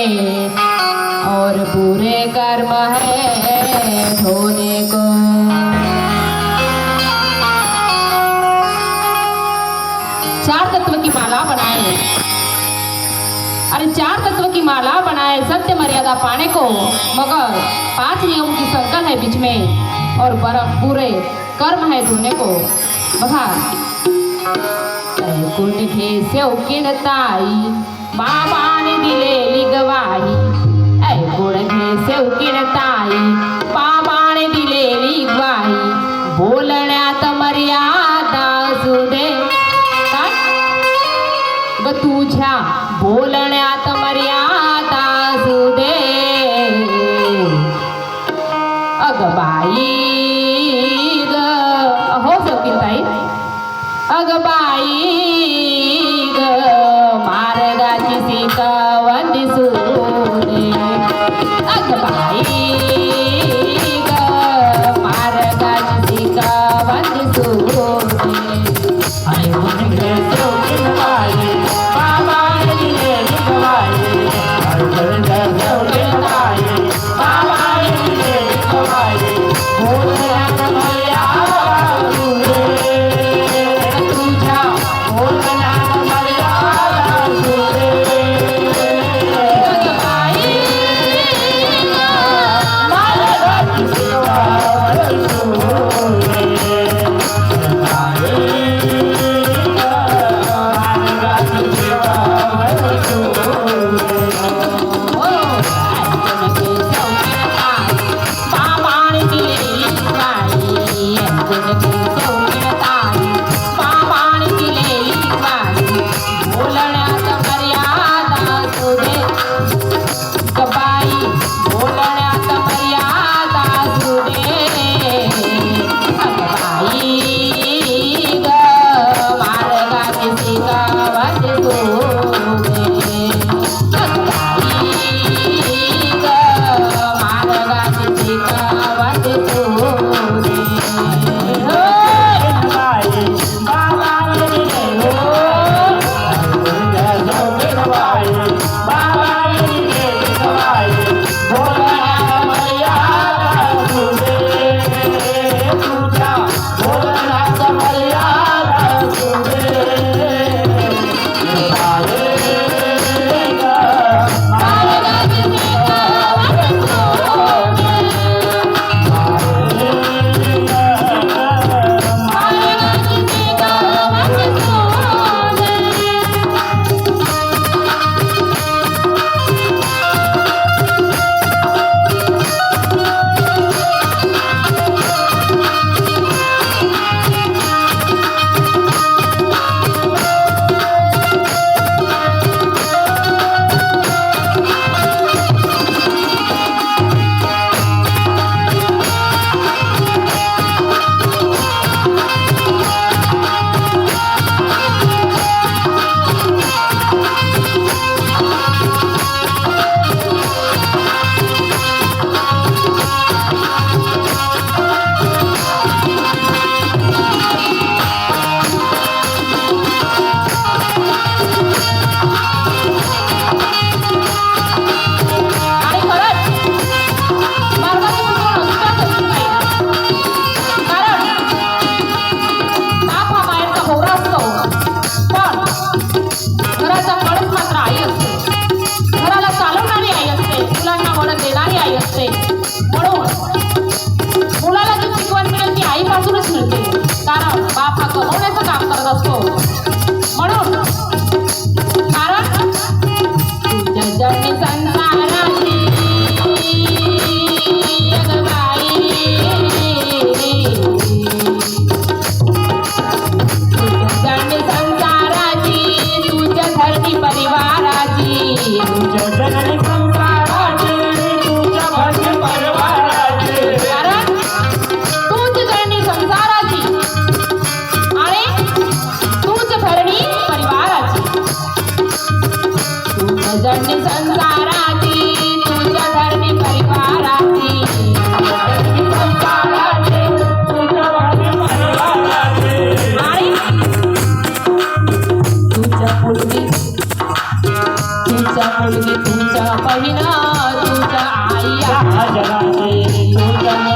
और बुरे कर्म है धोने को। चार तत्व की माला बनाए, अरे चार तत्व की माला बनाए सत्य मर्यादा पाने को, मगर 5 नियमों की संकल है बीच में और बुरे कर्म है धोने को। बघा कुंडे सेव किणताई बाबाने दिलेली गवाही, कुंडे सेव किणताई बाबाने दिलेली ग्वाही, बोलण्यात मर्यादा असू दे ग तुझ्या, बोलण्यात मर्यादा असू दे अग बाई ग, हो सौकिनताई अग बाई ग, मार्गाची शिकवण दिसू दे अग बाई ग, मार्गाची शिकवण दिसू दे। मुलगी तुझं बहीण तुझं आई या जगाची तुझं